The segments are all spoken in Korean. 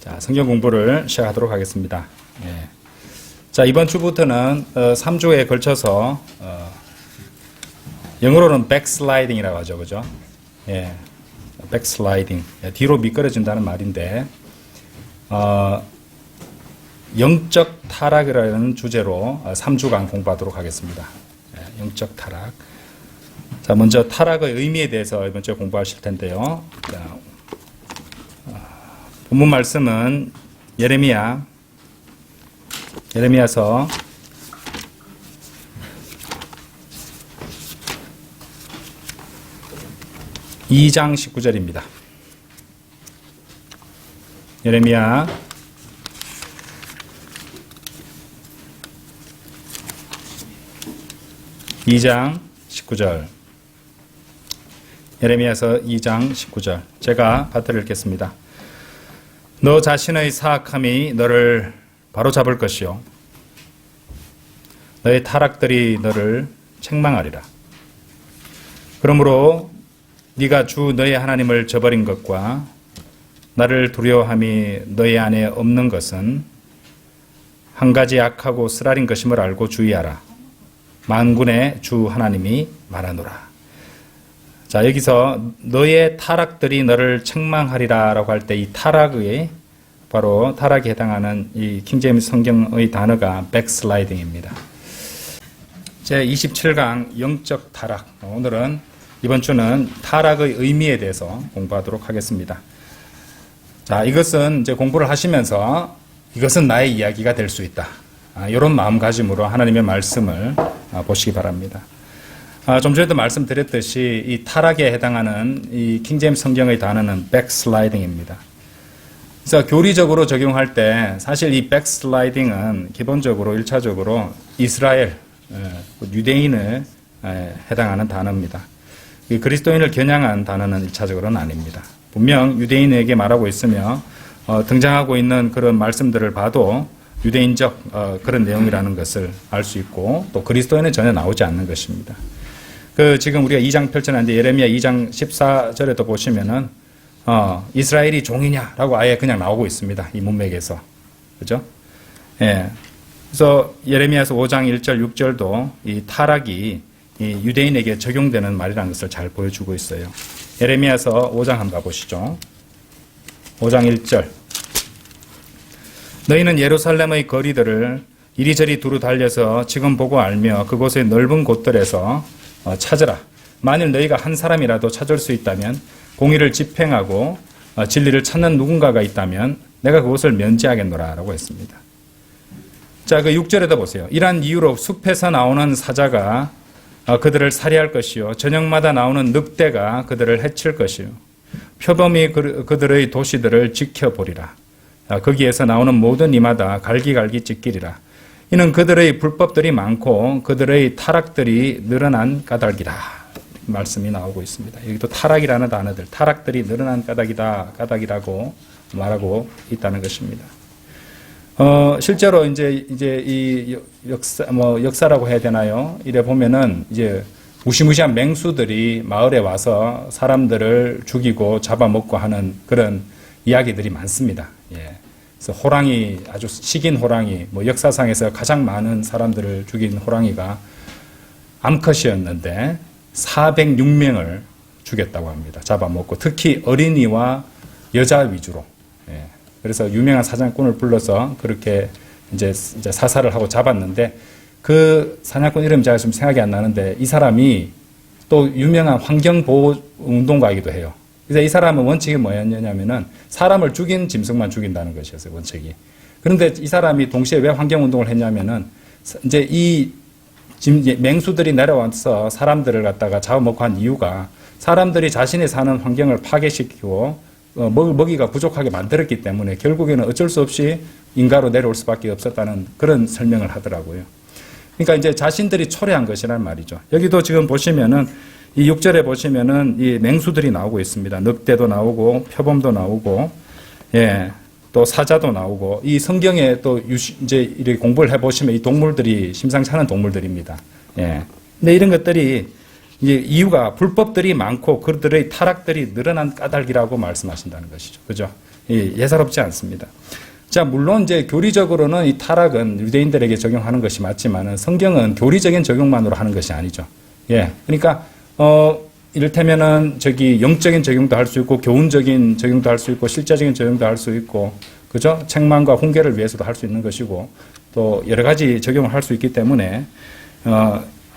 자, 성경 공부를 시작하도록 하겠습니다. 예. 자, 이번 주부터는 3주에 걸쳐서 영어로는 backsliding이라고 하죠, 그죠? 예, backsliding, 뒤로 미끄러진다는 말인데 영적 타락이라는 주제로 3주간 공부하도록 하겠습니다. 예, 영적 타락. 자, 먼저 타락의 의미에 대해서 이번 주에 공부하실 텐데요. 자, 본문 말씀은 예레미야서 2장 19절입니다. 예레미야 2장 19절. 예레미야서 2장 19절. 제가 받들어 읽겠습니다. 너 자신의 사악함이 너를 바로잡을 것이요 너의 타락들이 너를 책망하리라. 그러므로 네가 주 너의 하나님을 저버린 것과 나를 두려워함이 너희 안에 없는 것은 한 가지 악하고 쓰라린 것임을 알고 주의하라. 만군의 주 하나님이 말하노라. 자, 여기서 너의 타락들이 너를 책망하리라 라고 할 때 이 타락의 바로 타락에 해당하는 이 킹제임스 성경의 단어가 backsliding입니다. 제27강 영적 타락. 오늘은 이번 주는 타락의 의미에 대해서 공부하도록 하겠습니다. 자, 이것은 이제 공부를 하시면서 이것은 나의 이야기가 될 수 있다. 이런 마음가짐으로 하나님의 말씀을 보시기 바랍니다. 좀 전에도 말씀드렸듯이 이 타락에 해당하는 이 킹제임스 성경의 단어는 backsliding입니다. 그래서 교리적으로 적용할 때 사실 이 backsliding은 기본적으로 1차적으로 이스라엘, 유대인에 해당하는 단어입니다. 그리스도인을 겨냥한 단어는 1차적으로는 아닙니다. 분명 유대인에게 말하고 있으며 등장하고 있는 그런 말씀들을 봐도 유대인적 그런 내용이라는 것을 알 수 있고 또 그리스도인은 전혀 나오지 않는 것입니다. 지금 우리가 2장 펼쳐놨는데 예레미야 2장 14절에도 보시면은 이스라엘이 종이냐라고 아예 그냥 나오고 있습니다. 이 문맥에서. 그죠? 예. 그래서 예레미야서 5장 1절 6절도 이 타락이 이 유대인에게 적용되는 말이라는 것을 잘 보여주고 있어요. 예레미야서 5장 한번 가보시죠. 5장 1절. 너희는 예루살렘의 거리들을 이리저리 두루 달려서 지금 보고 알며 그곳의 넓은 곳들에서 찾으라. 만일 너희가 한 사람이라도 찾을 수 있다면 공의를 집행하고 진리를 찾는 누군가가 있다면 내가 그곳을 면제하겠노라 라고 했습니다. 자, 그 6절에도 보세요. 이러한 이유로 숲에서 나오는 사자가 그들을 살해할 것이요 저녁마다 나오는 늑대가 그들을 해칠 것이요 표범이 그들의 도시들을 지켜보리라. 거기에서 나오는 모든 이마다 갈기갈기 찢기리라. 이는 그들의 불법들이 많고 그들의 타락들이 늘어난 까닭이라. 말씀이 나오고 있습니다. 여기도 타락이라는 단어들, 타락들이 늘어난 까닭이라고 말하고 있다는 것입니다. 실제로 이제 이 역사라고 해야 되나요? 이래 보면은 이제 무시무시한 맹수들이 마을에 와서 사람들을 죽이고 잡아먹고 하는 그런 이야기들이 많습니다. 예. 그래서 호랑이, 아주 식인 호랑이, 역사상에서 가장 많은 사람들을 죽인 호랑이가 암컷이었는데 406명을 죽였다고 합니다. 잡아먹고 특히 어린이와 여자 위주로. 예. 그래서 유명한 사냥꾼을 불러서 그렇게 이제 사살을 하고 잡았는데 그 사냥꾼 이름이 제가 좀 생각이 안 나는데 이 사람이 또 유명한 환경보호 운동가이기도 해요. 그래서 이 사람은 원칙이 뭐였냐면은 사람을 죽인 짐승만 죽인다는 것이었어요, 원칙이. 그런데 이 사람이 동시에 왜 환경운동을 했냐면은 이제 이 맹수들이 내려와서 사람들을 갖다가 잡아먹고 한 이유가 사람들이 자신이 사는 환경을 파괴시키고 먹이가 부족하게 만들었기 때문에 결국에는 어쩔 수 없이 인가로 내려올 수밖에 없었다는 그런 설명을 하더라고요. 그러니까 이제 자신들이 초래한 것이란 말이죠. 여기도 지금 보시면은 이 6절에 보시면은 이 맹수들이 나오고 있습니다. 늑대도 나오고 표범도 나오고, 예, 또 사자도 나오고, 이 성경에 또 이제 이렇게 공부를 해보시면 이 동물들이 심상치 않은 동물들입니다. 예. 근데 이런 것들이 이제 이유가 불법들이 많고 그들의 타락들이 늘어난 까닭이라고 말씀하신다는 것이죠. 그죠? 예사롭지 않습니다. 자, 물론 이제 교리적으로는 이 타락은 유대인들에게 적용하는 것이 맞지만은 성경은 교리적인 적용만으로 하는 것이 아니죠. 예. 그러니까, 이를테면은 영적인 적용도 할 수 있고, 교훈적인 적용도 할 수 있고, 실제적인 적용도 할 수 있고, 그죠? 책망과 훈계를 위해서도 할 수 있는 것이고, 또 여러 가지 적용을 할 수 있기 때문에,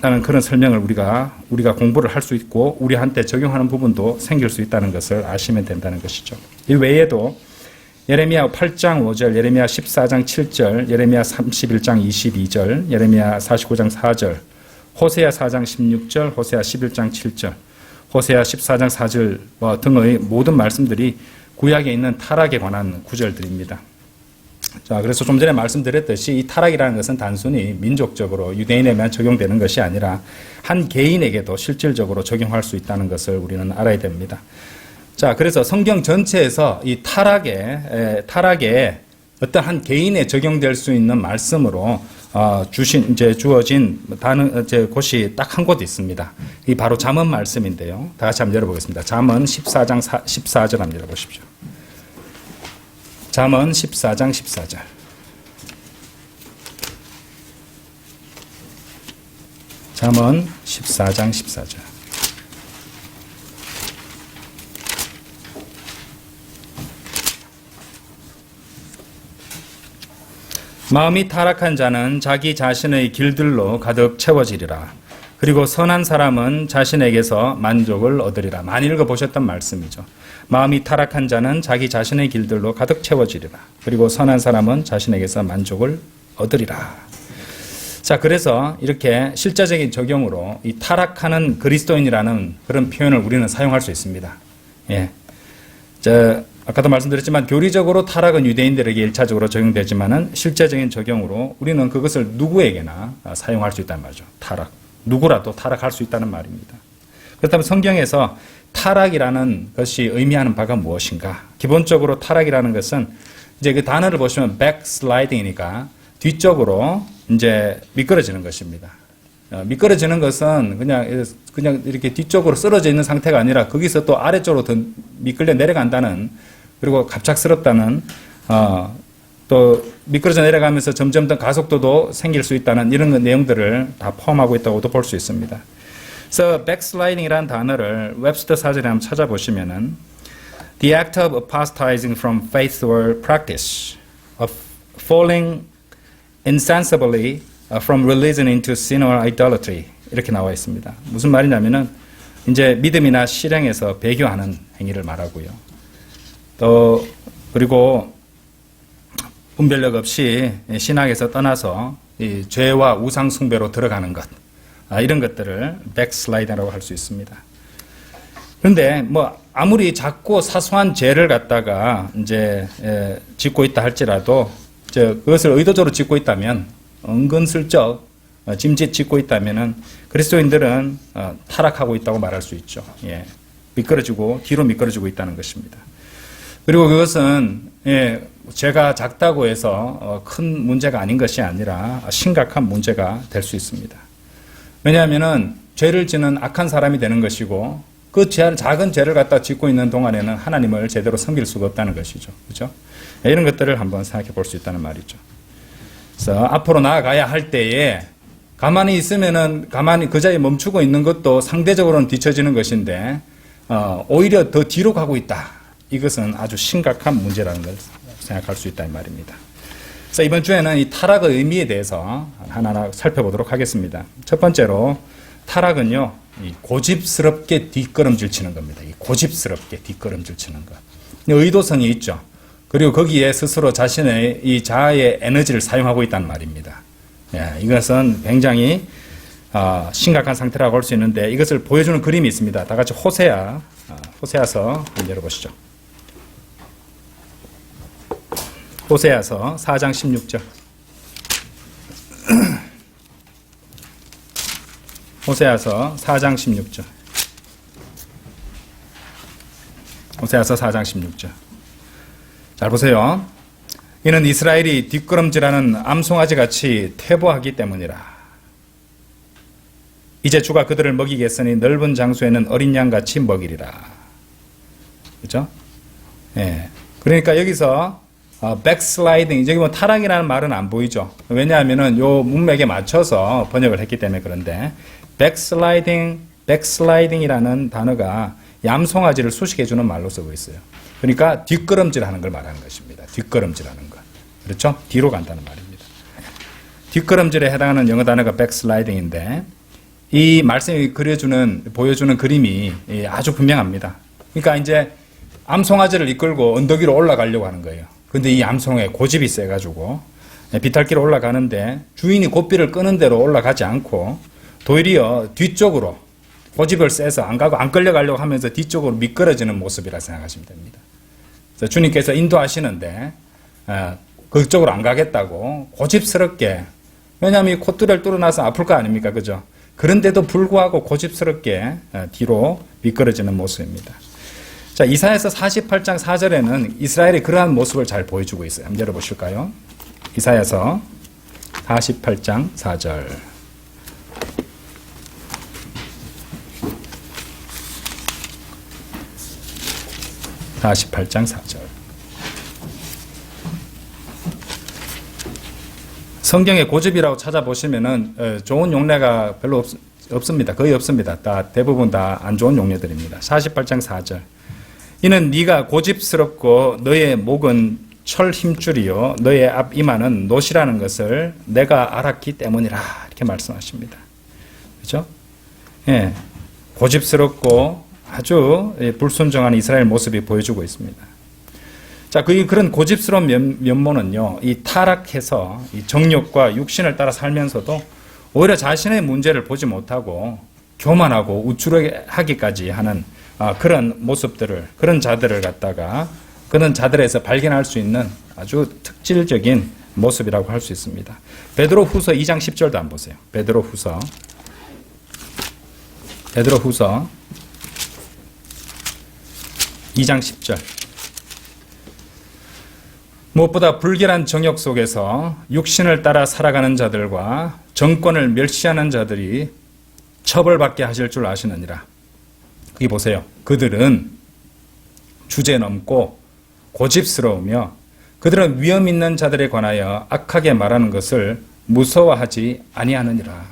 라는 그런 설명을 우리가 공부를 할 수 있고, 우리한테 적용하는 부분도 생길 수 있다는 것을 아시면 된다는 것이죠. 이 외에도 예레미야 8장 5절, 예레미야 14장 7절, 예레미야 31장 22절, 예레미야 49장 4절, 호세아 4장 16절, 호세아 11장 7절, 호세아 14장 4절 등의 모든 말씀들이 구약에 있는 타락에 관한 구절들입니다. 자, 그래서 좀 전에 말씀드렸듯이 이 타락이라는 것은 단순히 민족적으로 유대인에만 적용되는 것이 아니라 한 개인에게도 실질적으로 적용할 수 있다는 것을 우리는 알아야 됩니다. 자, 그래서 성경 전체에서 이 타락에 어떤 한 개인에 적용될 수 있는 말씀으로 주어진 곳이 딱 한 곳 있습니다. 이 바로 잠언 말씀인데요. 다 같이 한번 열어보겠습니다. 잠언 14장 14절 한번 열어보십시오. 잠언 14장 14절. 잠언 14장 14절. 마음이 타락한 자는 자기 자신의 길들로 가득 채워지리라. 그리고 선한 사람은 자신에게서 만족을 얻으리라. 많이 읽어보셨던 말씀이죠. 마음이 타락한 자는 자기 자신의 길들로 가득 채워지리라. 그리고 선한 사람은 자신에게서 만족을 얻으리라. 자, 그래서 이렇게 실제적인 적용으로 이 타락하는 그리스도인이라는 그런 표현을 우리는 사용할 수 있습니다. 예. 아까도 말씀드렸지만 교리적으로 타락은 유대인들에게 1차적으로 적용되지만은 실제적인 적용으로 우리는 그것을 누구에게나 사용할 수 있다는 말이죠. 타락. 누구라도 타락할 수 있다는 말입니다. 그렇다면 성경에서 타락이라는 것이 의미하는 바가 무엇인가? 기본적으로 타락이라는 것은 이제 그 단어를 보시면 backsliding이니까 뒤쪽으로 이제 미끄러지는 것입니다. 미끄러지는 것은 그냥 이렇게 뒤쪽으로 쓰러져 있는 상태가 아니라 거기서 또 아래쪽으로 더 미끌려 내려간다는, 그리고 갑작스럽다는, 또 미끄러져 내려가면서 점점 더 가속도도 생길 수 있다는 이런 내용들을 다 포함하고 있다고도 볼 수 있습니다. 그래서 backsliding이라는 단어를 웹스터 사전에 한번 찾아보시면은 the act of apostatizing from faith or practice, of falling insensibly from religion into sin or idolatry, 이렇게 나와 있습니다. 무슨 말이냐면은 이제 믿음이나 실행에서 배교하는 행위를 말하고요. 또 그리고 분별력 없이 신앙에서 떠나서 이 죄와 우상 숭배로 들어가는 것, 이런 것들을 백슬라이딩이라고 할 수 있습니다. 그런데 뭐 아무리 작고 사소한 죄를 갖다가 이제 짓고 있다 할지라도 그것을 의도적으로 짓고 있다면, 은근슬쩍 짐짓 짓고 있다면은 그리스도인들은 타락하고 있다고 말할 수 있죠. 예. 뒤로 미끄러지고 있다는 것입니다. 그리고 그것은 죄가 작다고 해서 큰 문제가 아닌 것이 아니라 심각한 문제가 될 수 있습니다. 왜냐하면은 죄를 지는 악한 사람이 되는 것이고, 그 작은 죄를 갖다 짓고 있는 동안에는 하나님을 제대로 섬길 수가 없다는 것이죠. 그렇죠? 이런 것들을 한번 생각해 볼 수 있다는 말이죠. 그래서 앞으로 나아가야 할 때에 가만히 있으면은 가만히 그 자리에 멈추고 있는 것도 상대적으로는 뒤처지는 것인데, 오히려 더 뒤로 가고 있다. 이것은 아주 심각한 문제라는 걸 생각할 수 있다 이 말입니다. 그래서 이번 주에는 이 타락의 의미에 대해서 하나하나 살펴보도록 하겠습니다. 첫 번째로 타락은요, 이 고집스럽게 뒷걸음질 치는 겁니다. 이 고집스럽게 뒷걸음질 치는 것. 의도성이 있죠. 그리고 거기에 스스로 자신의 이 자아의 에너지를 사용하고 있다는 말입니다. 예, 이것은 굉장히 심각한 상태라고 할 수 있는데, 이것을 보여주는 그림이 있습니다. 다 같이 호세아서 한번 열어보시죠. 호세아서 4장 16절. 호세아서 4장 16절. 호세아서 4장 16절. 잘 보세요. 이는 이스라엘이 뒷걸음질하는 암송아지 같이 퇴보하기 때문이라. 이제 주가 그들을 먹이겠으니 넓은 장소에는 어린 양같이 먹이리라. 그죠? 예. 그러니까 여기서 backsliding, 여기 뭐 타락이라는 말은 안 보이죠. 왜냐하면은 요 문맥에 맞춰서 번역을 했기 때문에 그런데 backsliding이라는 단어가 얌송아지를 수식해주는 말로 쓰고 있어요. 그러니까 뒷걸음질하는 걸 말하는 것입니다. 뒷걸음질하는 것. 그렇죠? 뒤로 간다는 말입니다. 뒷걸음질에 해당하는 영어 단어가 backsliding인데 이 말씀이 보여주는 그림이 아주 분명합니다. 그러니까 이제 암송아지를 이끌고 언덕 위로 올라가려고 하는 거예요. 근데 이 암송에 고집이 세가지고 비탈길로 올라가는데 주인이 고삐를 끄는 대로 올라가지 않고 도리어 뒤쪽으로 고집을 세서 안 가고 안 끌려가려고 하면서 뒤쪽으로 미끄러지는 모습이라 생각하시면 됩니다. 그래서 주님께서 인도하시는데 그쪽으로 안 가겠다고 고집스럽게, 왜냐하면 이 콧뚜레를 뚫어놔서 아플 거 아닙니까? 그죠? 그런데도 불구하고 고집스럽게 뒤로 미끄러지는 모습입니다. 자, 이사야서 48장 4절에는 이스라엘이 그러한 모습을 잘 보여주고 있어요. 한번 열어보실까요? 이사야서 48장 4절. (48장 4절) 성경에 고집이라고 찾아보시면은 좋은 용례가 별로 없습니다. 거의 없습니다. 대부분 다 안 좋은 용례들입니다. 48장 4절. 이는 네가 고집스럽고 너의 목은 철 힘줄이요 너의 앞 이마는 노시라는 것을 내가 알았기 때문이라, 이렇게 말씀하십니다. 그렇죠? 예, 고집스럽고 아주 불순종한 이스라엘 모습이 보여주고 있습니다. 자, 그런 고집스러운 면모는요, 이 타락해서 이 정욕과 육신을 따라 살면서도 오히려 자신의 문제를 보지 못하고 교만하고 우쭐하기까지 하는 그런 모습들을, 그런 자들을 갖다가 그런 자들에서 발견할 수 있는 아주 특질적인 모습이라고 할 수 있습니다. 베드로후서 2장 10절도 한번 보세요. 베드로후서 2장 10절. 무엇보다 불결한 정욕 속에서 육신을 따라 살아가는 자들과 정권을 멸시하는 자들이 처벌받게 하실 줄 아시느니라. 여기 보세요. 그들은 주제넘고 고집스러우며 그들은 위험 있는 자들에 관하여 악하게 말하는 것을 무서워하지 아니하느니라.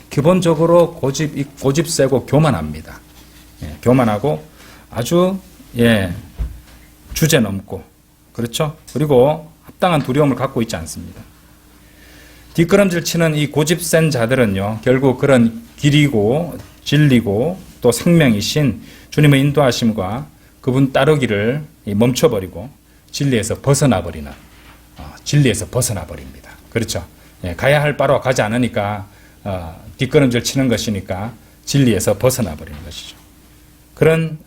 기본적으로 고집 세고 교만합니다. 교만하고 아주 주제넘고, 그렇죠? 그리고 합당한 두려움을 갖고 있지 않습니다. 뒷걸음질 치는 이 고집 센 자들은요, 결국 그런 길이고 진리고 또 생명이신 주님의 인도하심과 그분 따르기를 멈춰버리고 진리에서 벗어나 버립니다. 그렇죠? 가야 할 바로 가지 않으니까 뒷걸음질 치는 것이니까 진리에서 벗어나 버리는 것이죠. 그런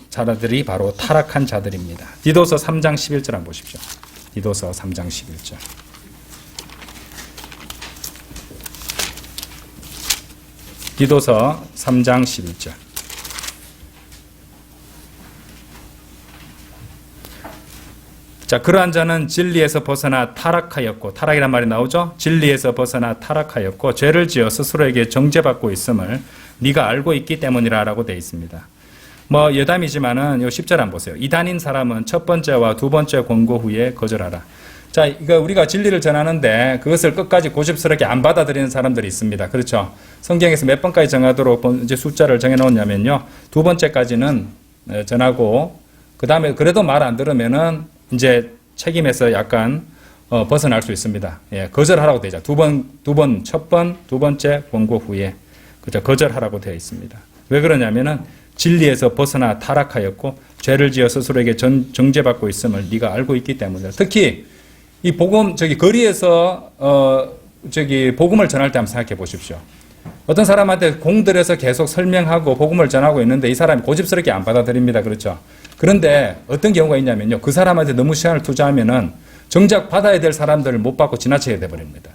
자들이 바로 타락한 자들입니다. 디도서 3장 11절 한번 보십시오. 디도서 3장 11절. 디도서 3장 11절. 자, 그러한 자는 진리에서 벗어나 타락하였고, 타락이란 말이 나오죠? 진리에서 벗어나 타락하였고 죄를 지어 스스로에게 정죄받고 있음을 네가 알고 있기 때문이라 라고 되어 있습니다. 뭐 여담이지만은 요 10절 한번 보세요. 이단인 사람은 첫 번째와 두 번째 권고 후에 거절하라. 자, 이거 우리가 진리를 전하는데 그것을 끝까지 고집스럽게 안 받아들이는 사람들이 있습니다. 그렇죠? 성경에서 몇 번까지 정하도록 이제 숫자를 정해 놓았냐면요, 두 번째까지는 전하고, 그 다음에 그래도 말 안 들으면은 이제 책임에서 약간 벗어날 수 있습니다. 거절하라고 되어 있죠. 첫 번, 두 번째 권고 후에 그죠? 거절하라고 되어 있습니다. 왜 그러냐면은 진리에서 벗어나 타락하였고 죄를 지어 스스로에게 정죄받고 있음을 네가 알고 있기 때문이다. 특히 이 복음 거리에서 복음을 전할 때 한번 생각해 보십시오. 어떤 사람한테 공들여서 계속 설명하고 복음을 전하고 있는데 이 사람이 고집스럽게 안 받아들입니다. 그렇죠? 그런데 어떤 경우가 있냐면요, 그 사람한테 너무 시간을 투자하면은 정작 받아야 될 사람들을 못 받고 지나치게 돼버립니다.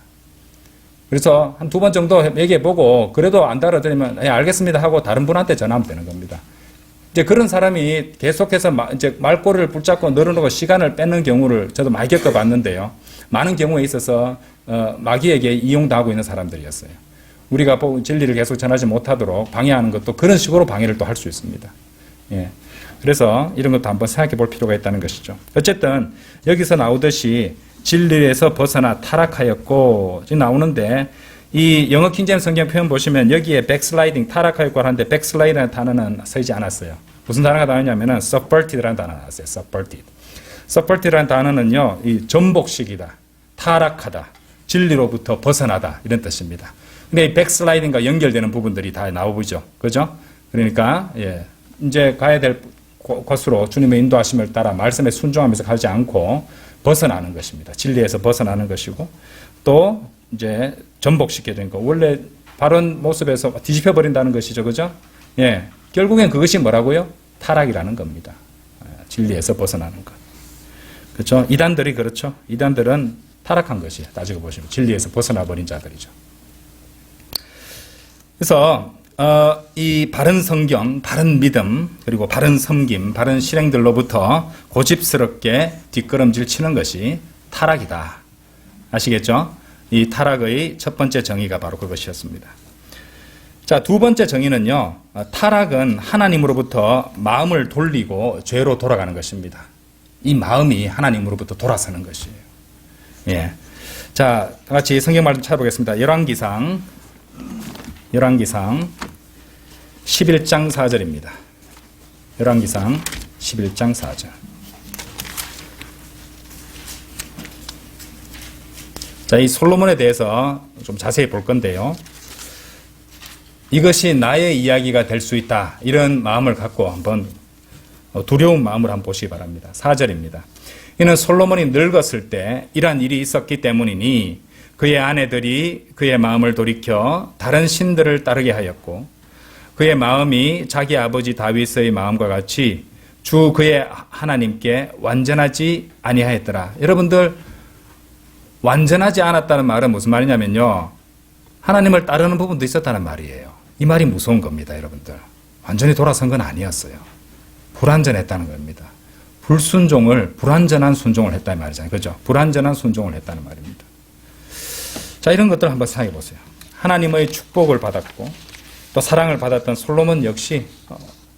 그래서 한 두 번 정도 얘기해보고 그래도 안 알아들으면 알겠습니다 하고 다른 분한테 전하면 되는 겁니다. 이제 그런 사람이 계속해서 이제 말꼬리를 붙잡고 늘어놓고 시간을 뺏는 경우를 저도 많이 겪어봤는데요. 많은 경우에 있어서 마귀에게 이용당하고 있는 사람들이었어요. 우리가 진리를 계속 전하지 못하도록 방해하는 것도 그런 식으로 방해를 또 할 수 있습니다. 예. 그래서 이런 것도 한번 생각해 볼 필요가 있다는 것이죠. 어쨌든 여기서 나오듯이 진리에서 벗어나 타락하였고 지금 나오는데 이 영어 킹제임스 성경 표현 보시면 여기에 백슬라이딩 타락하였고 하는데 백슬라이드라는 단어는 쓰이지 않았어요. 무슨 단어가 나오냐면은 subverted라는 단어가 나왔어요. subverted. subverted라는 단어는요, 이 전복식이다, 타락하다, 진리로부터 벗어나다 이런 뜻입니다. 근데 이 백슬라이딩과 연결되는 부분들이 다 나오죠, 그죠? 그러니까 예, 이제 가야 될 곳으로 주님의 인도하심을 따라 말씀에 순종하면서 가지 않고 벗어나는 것입니다. 진리에서 벗어나는 것이고 또 이제 전복시켜야 되는 거. 원래 바른 모습에서 뒤집혀 버린다는 것이죠, 그죠? 예, 결국엔 그것이 뭐라고요? 타락이라는 겁니다. 진리에서 벗어나는 것. 그렇죠? 이단들이 그렇죠. 이단들은 타락한 것이에요. 따지고 보시면 진리에서 벗어나 버린 자들이죠. 그래서 이 바른 성경, 바른 믿음, 그리고 바른 섬김, 바른 실행들로부터 고집스럽게 뒷걸음질 치는 것이 타락이다. 아시겠죠? 이 타락의 첫 번째 정의가 바로 그것이었습니다. 자, 두 번째 정의는요, 타락은 하나님으로부터 마음을 돌리고 죄로 돌아가는 것입니다. 이 마음이 하나님으로부터 돌아서는 것이에요. 예. 자, 다 같이 성경 말씀 찾아보겠습니다. 열왕기상 11장 4절입니다. 열왕기상 11장 4절. 자, 이 솔로몬에 대해서 좀 자세히 볼 건데요. 이것이 나의 이야기가 될 수 있다. 이런 마음을 갖고 한번 두려운 마음을 한번 보시기 바랍니다. 4절입니다. 이는 솔로몬이 늙었을 때 이러한 일이 있었기 때문이니 그의 아내들이 그의 마음을 돌이켜 다른 신들을 따르게 하였고 그의 마음이 자기 아버지 다윗의 마음과 같이 주 그의 하나님께 완전하지 아니하였더라. 여러분들, 완전하지 않았다는 말은 무슨 말이냐면요, 하나님을 따르는 부분도 있었다는 말이에요. 이 말이 무서운 겁니다, 여러분들. 완전히 돌아선 건 아니었어요. 불완전했다는 겁니다. 불완전한 순종을 했다는 말이잖아요. 그죠? 불완전한 순종을 했다는 말입니다. 자, 이런 것들 한번 생각해 보세요. 하나님의 축복을 받았고 또 사랑을 받았던 솔로몬 역시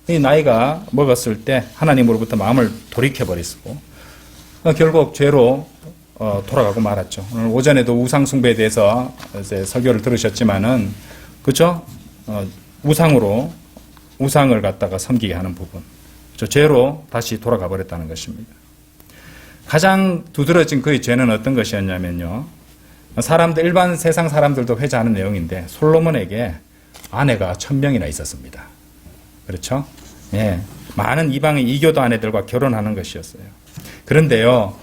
이 나이가 먹었을 때 하나님으로부터 마음을 돌이켜버리고 결국 죄로 돌아가고 말았죠. 오늘 오전에도 우상숭배에 대해서 이제 설교를 들으셨지만은, 그죠? 우상을 갖다가 섬기게 하는 부분. 죄로 다시 돌아가 버렸다는 것입니다. 가장 두드러진 그의 죄는 어떤 것이었냐면요, 일반 세상 사람들도 회자하는 내용인데, 솔로몬에게 아내가 1000명이나 있었습니다. 그렇죠? 예. 많은 이방의 이교도 아내들과 결혼하는 것이었어요. 그런데요,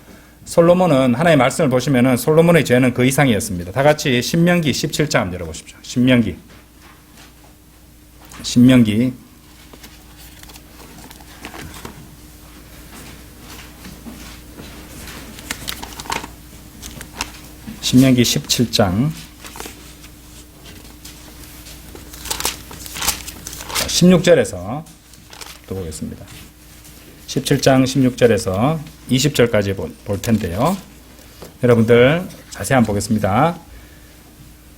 솔로몬은, 하나님의 말씀을 보시면은 솔로몬의 죄는 그 이상이었습니다. 다 같이 신명기 17장 한번 열어보십시오. 신명기 17장 16절에서 또 보겠습니다. 17장 16절에서 20절까지 볼 텐데요. 여러분들 자세히 한번 보겠습니다.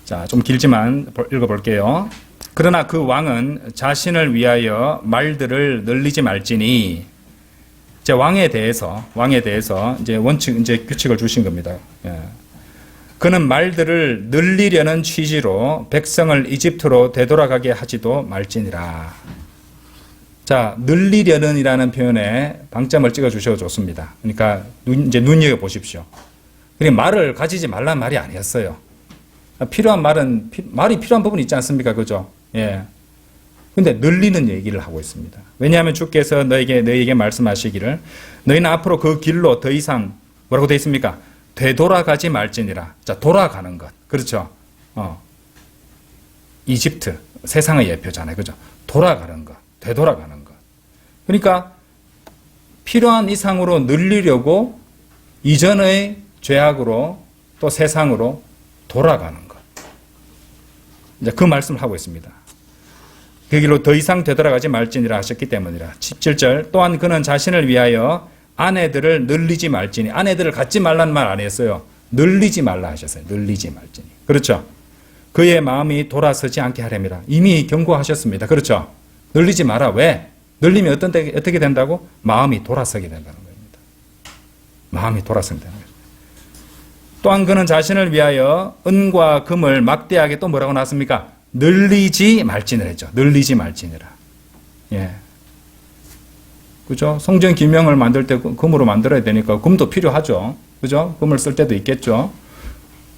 자, 좀 길지만 읽어볼게요. 그러나 그 왕은 자신을 위하여 말들을 늘리지 말지니, 이제 왕에 대해서 이제 규칙을 주신 겁니다. 예. 그는 말들을 늘리려는 취지로 백성을 이집트로 되돌아가게 하지도 말지니라. 자, 늘리려는 이라는 표현에 방점을 찍어 주셔도 좋습니다. 그러니까 이제 눈여겨 보십시오. 그러니까 말을 가지지 말라는 말이 아니었어요. 말이 필요한 부분이 있지 않습니까? 그죠? 예. 근데 늘리는 얘기를 하고 있습니다. 왜냐하면 주께서 너에게 말씀하시기를 너희는 앞으로 그 길로 더 이상 뭐라고 되어 있습니까? 되돌아가지 말지니라. 자, 돌아가는 것. 그렇죠? 이집트, 세상의 예표잖아요. 그죠? 돌아가는 것. 되돌아가는 것. 그러니까 필요한 이상으로 늘리려고 이전의 죄악으로 또 세상으로 돌아가는 것. 이제 그 말씀을 하고 있습니다. 그 길로 더 이상 되돌아가지 말지니라 하셨기 때문이라. 17절, 또한 그는 자신을 위하여 아내들을 늘리지 말지니, 아내들을 갖지 말라는 말 안 했어요. 늘리지 말라 하셨어요. 늘리지 말지니. 그렇죠? 그의 마음이 돌아서지 않게 하렵니다. 이미 경고하셨습니다. 그렇죠? 늘리지 마라. 왜? 늘리면 어떻게 된다고? 마음이 돌아서게 된다는 겁니다. 마음이 돌아서게 된다는 겁니다. 또한 그는 자신을 위하여 은과 금을 막대하게 또 뭐라고 나왔습니까? 늘리지 말지니라 했죠. 늘리지 말지니라. 예. 그죠? 성전 기명을 만들 때 금으로 만들어야 되니까 금도 필요하죠. 그죠? 금을 쓸 때도 있겠죠.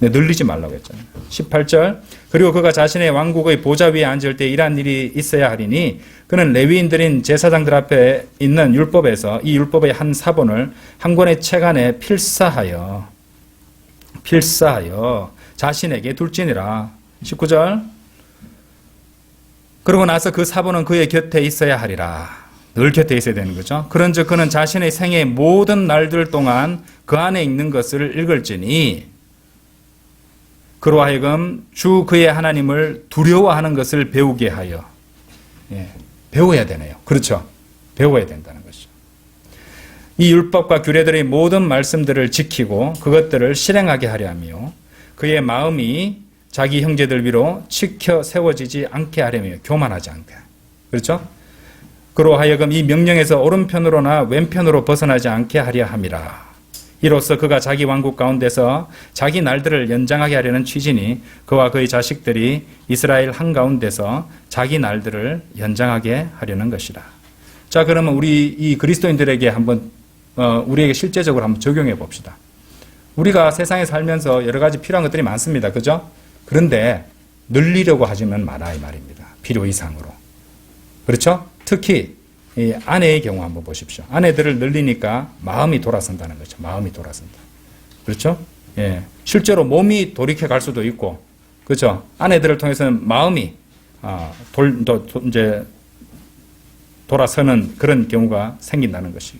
네, 늘리지 말라고 했잖아요. 18절. 그리고 그가 자신의 왕국의 보좌 위에 앉을 때 이러한 일이 있어야 하리니 그는 레위인들인 제사장들 앞에 있는 율법에서 이 율법의 한 사본을 한 권의 책 안에 필사하여 자신에게 둘지니라. 19절. 그러고 나서 그 사본은 그의 곁에 있어야 하리라. 늘 곁에 있어야 되는 거죠. 그런즉 그는 자신의 생의 모든 날들 동안 그 안에 있는 것을 읽을지니 그로 하여금 주 그의 하나님을 두려워하는 것을 배우게 하여. 예, 배워야 되네요. 그렇죠. 배워야 된다는 것이죠. 이 율법과 규례들의 모든 말씀들을 지키고 그것들을 실행하게 하려 하며 그의 마음이 자기 형제들 위로 치켜 세워지지 않게 하려며 교만하지 않게. 그렇죠? 그로 하여금 이 명령에서 오른편으로나 왼편으로 벗어나지 않게 하려 함이라. 이로써 그가 자기 왕국 가운데서 자기 날들을 연장하게 하려는 취지니 그와 그의 자식들이 이스라엘 한가운데서 자기 날들을 연장하게 하려는 것이라. 자, 그러면 우리 이 그리스도인들에게 한번 우리에게 실제적으로 한번 적용해 봅시다. 우리가 세상에 살면서 여러 가지 필요한 것들이 많습니다. 그죠? 그런데 늘리려고 하지는 마라 이 말입니다. 필요 이상으로. 그렇죠? 특히 이 아내의 경우 한번 보십시오. 아내들을 늘리니까 마음이 돌아선다는 거죠. 마음이 돌아선다. 그렇죠? 예. 실제로 몸이 돌이켜 갈 수도 있고, 그렇죠? 아내들을 통해서는 마음이 이제 돌아서는 그런 경우가 생긴다는 것이고,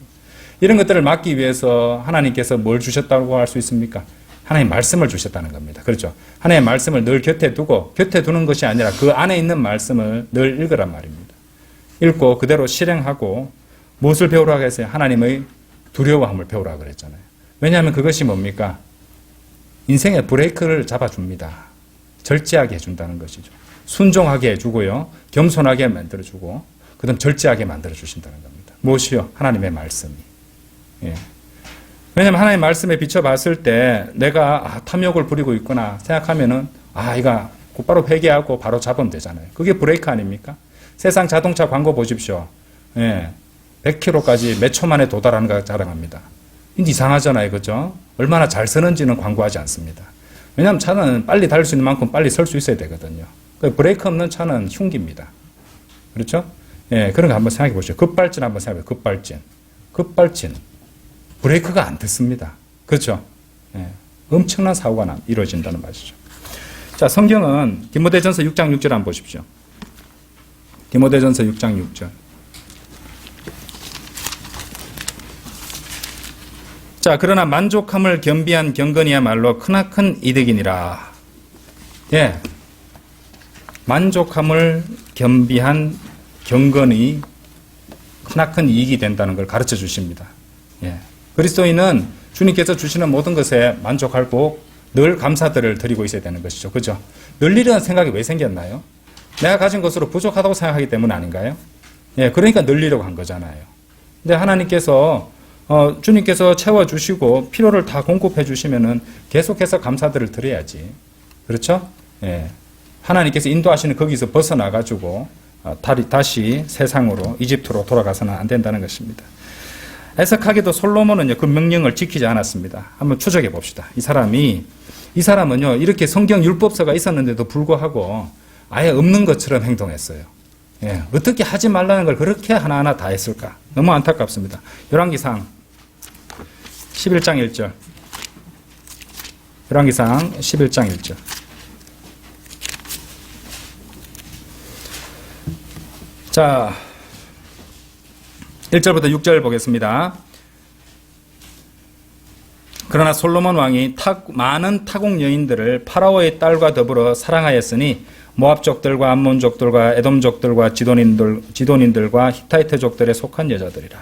이런 것들을 막기 위해서 하나님께서 뭘 주셨다고 할 수 있습니까? 하나님 말씀을 주셨다는 겁니다. 그렇죠? 하나님의 말씀을 늘 곁에 두고, 곁에 두는 것이 아니라 그 안에 있는 말씀을 늘 읽으란 말입니다. 읽고 그대로 실행하고 무엇을 배우라고 했어요? 하나님의 두려워함을 배우라고 그랬잖아요. 왜냐하면 그것이 뭡니까? 인생의 브레이크를 잡아줍니다. 절제하게 해준다는 것이죠. 순종하게 해주고요. 겸손하게 만들어주고 그 다음 절제하게 만들어주신다는 겁니다. 무엇이요? 하나님의 말씀이. 예. 왜냐하면 하나님의 말씀에 비춰봤을 때 내가 탐욕을 부리고 있구나 생각하면은 이거 곧바로 회개하고 바로 잡으면 되잖아요. 그게 브레이크 아닙니까? 세상 자동차 광고 보십시오. 예. 100km까지 몇 초 만에 도달하는 거 자랑합니다. 이상하잖아요. 그죠? 얼마나 잘 쓰는지는 광고하지 않습니다. 왜냐하면 차는 빨리 달릴 수 있는 만큼 빨리 설 수 있어야 되거든요. 브레이크 없는 차는 흉기입니다. 그렇죠? 예, 그런 거 한번 생각해 보시죠. 급발진 한번 생각해 보세요. 급발진. 브레이크가 안 듣습니다. 그렇죠? 예, 엄청난 사고가 이루어진다는 말이죠. 자, 성경은 디모데전서 6장 6절 한번 보십시오. 디모데전서 6장 6절. 자, 그러나 만족함을 겸비한 경건이야말로 크나큰 이득이니라. 예. 만족함을 겸비한 경건이 크나큰 이익이 된다는 걸 가르쳐 주십니다. 예. 그리스도인은 주님께서 주시는 모든 것에 만족하고 늘 감사들을 드리고 있어야 되는 것이죠. 그죠? 늘리려는 생각이 왜 생겼나요? 내가 가진 것으로 부족하다고 생각하기 때문 아닌가요? 예, 그러니까 늘리려고 한 거잖아요. 근데 하나님께서 주님께서 채워주시고 필요를 다 공급해 주시면은 계속해서 감사들을 드려야지. 그렇죠? 예. 하나님께서 인도하시는 거기서 벗어나가지고 다시 세상으로 이집트로 돌아가서는 안 된다는 것입니다. 애석하게도 솔로몬은요, 그 명령을 지키지 않았습니다. 한번 추적해 봅시다. 이 사람은요, 이렇게 성경 율법서가 있었는데도 불구하고 아예 없는 것처럼 행동했어요. 예, 어떻게 하지 말라는 걸 그렇게 하나하나 다 했을까? 너무 안타깝습니다. 열왕기상 11장 1절. 열왕기상 11장 1절. 자, 1절부터 6절 보겠습니다. 그러나 솔로몬 왕이 많은 타국 여인들을 파라오의 딸과 더불어 사랑하였으니 모압족들과 암몬족들과 에돔족들과 지돈인들과 히타이트족들에 속한 여자들이라.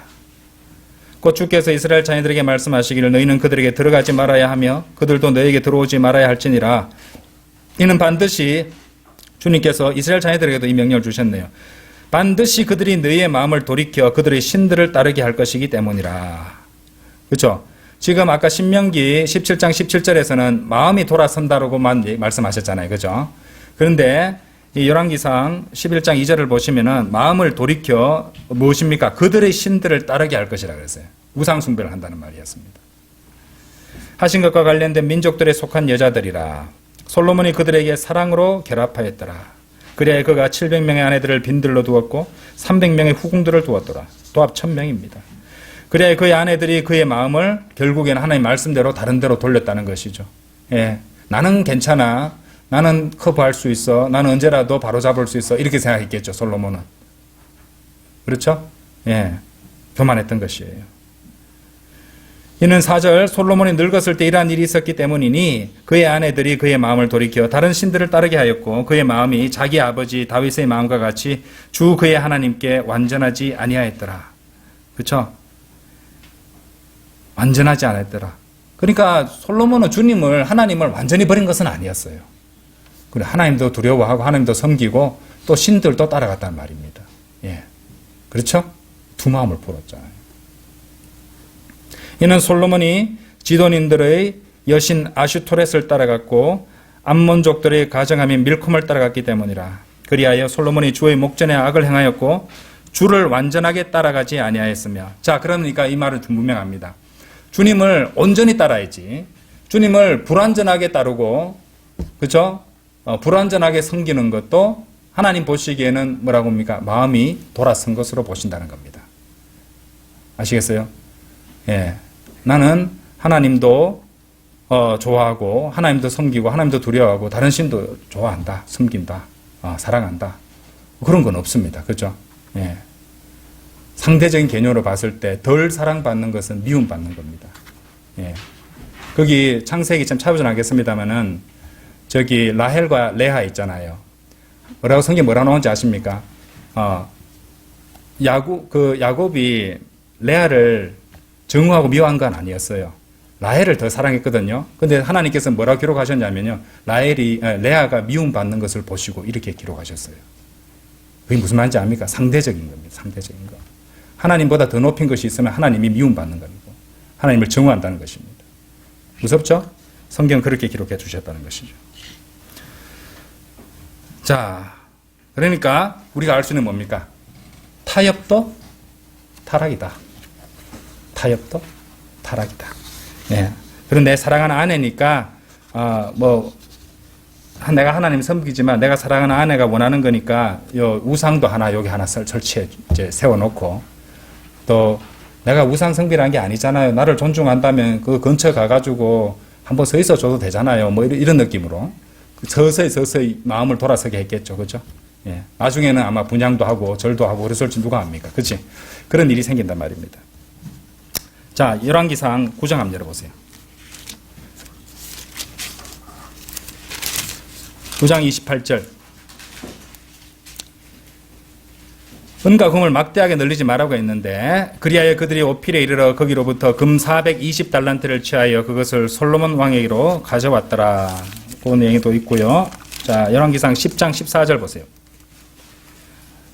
곧 주께서 이스라엘 자녀들에게 말씀하시기를 너희는 그들에게 들어가지 말아야 하며 그들도 너에게 들어오지 말아야 할지니라. 이는 반드시 주님께서 이스라엘 자녀들에게도 이 명령을 주셨네요. 반드시 그들이 너희의 마음을 돌이켜 그들의 신들을 따르게 할 것이기 때문이라. 그렇죠? 지금 아까 신명기 17장 17절에서는 마음이 돌아선다라고만 말씀하셨잖아요. 그죠? 그런데 이 열왕기상 11장 2절을 보시면은 마음을 돌이켜 무엇입니까? 그들의 신들을 따르게 할 것이라 그랬어요. 우상 숭배를 한다는 말이었습니다. 하신 것과 관련된 민족들에 속한 여자들이라. 솔로몬이 그들에게 사랑으로 결합하였더라. 그래야 그가 700명의 아내들을 빈들로 두었고 300명의 후궁들을 두었더라. 또 합 1000명입니다. 그래야 그의 아내들이 그의 마음을 결국에는 하나님 말씀대로 다른 데로 돌렸다는 것이죠. 예, 나는 괜찮아. 나는 커버할 수 있어. 나는 언제라도 바로잡을 수 있어. 이렇게 생각했겠죠, 솔로몬은. 그렇죠? 예, 교만했던 것이에요. 이는 4절 솔로몬이 늙었을 때 이러한 일이 있었기 때문이니 그의 아내들이 그의 마음을 돌이켜 다른 신들을 따르게 하였고 그의 마음이 자기 아버지 다윗의 마음과 같이 주 그의 하나님께 완전하지 아니하였더라. 그렇죠? 완전하지 않았더라. 그러니까 솔로몬은 주님을 하나님을 완전히 버린 것은 아니었어요. 그래 하나님도 두려워하고 하나님도 섬기고 또 신들도 따라갔단 말입니다. 예, 그렇죠? 두 마음을 풀었잖아요. 이는 솔로몬이 지도인들의 여신 아슈토렛을 따라갔고 암몬족들의 가정함인 밀콤을 따라갔기 때문이라. 그리하여 솔로몬이 주의 목전에 악을 행하였고 주를 완전하게 따라가지 아니하였으며. 자, 그러니까 이 말은 분명합니다. 주님을 온전히 따라야지. 주님을 불완전하게 따르고, 그렇죠? 불완전하게 섬기는 것도 하나님 보시기에는 뭐라고 합니까? 마음이 돌아선 것으로 보신다는 겁니다. 아시겠어요? 예. 나는 하나님도 좋아하고 하나님도 섬기고 하나님도 두려워하고 다른 신도 좋아한다, 섬긴다, 사랑한다. 그런 건 없습니다. 그렇죠? 예. 상대적인 개념으로 봤을 때 덜 사랑받는 것은 미움받는 겁니다. 예. 거기 창세기 참 차분하겠습니다만은 저기 라헬과 레아 있잖아요. 뭐라고 성경 뭐라 나오는지 아십니까? 야곱이 레아를 정우하고 미워한 건 아니었어요. 라헬을 더 사랑했거든요. 근데 하나님께서 뭐라고 기록하셨냐면요. 레아가 미움받는 것을 보시고 이렇게 기록하셨어요. 그게 무슨 말인지 압니까? 상대적인 겁니다. 상대적인 거. 하나님보다 더 높인 것이 있으면 하나님이 미움받는 것이고 하나님을 정우한다는 것입니다. 무섭죠? 성경 그렇게 기록해 주셨다는 것이죠. 자, 그러니까 우리가 알 수 있는 뭡니까? 타협도 타락이다. 타협도 타락이다. 예. 그런데 사랑하는 아내니까 내가 하나님 섬기지만 내가 사랑하는 아내가 원하는 거니까 요 우상도 여기 하나 설치해 세워놓고 또 내가 우상 성비라는 게 아니잖아요. 나를 존중한다면 그 근처 가가지고 한번 서 있어 줘도 되잖아요. 뭐 이런 느낌으로 서서히 마음을 돌아서게 했겠죠. 그죠? 예. 나중에는 아마 분양도 하고 절도 하고 그랬을지 누가 압니까? 그치? 그런 일이 생긴단 말입니다. 자, 열왕기상 9장 한번 열어보세요. 9장 28절. 은과 금을 막대하게 늘리지 말라고 했는데 그리하여 그들이 오필에 이르러 거기로부터 금 420달란트를 취하여 그것을 솔로몬 왕에게로 가져왔더라. 그 내용도 있고요. 자, 열왕기상 10장 14절 보세요.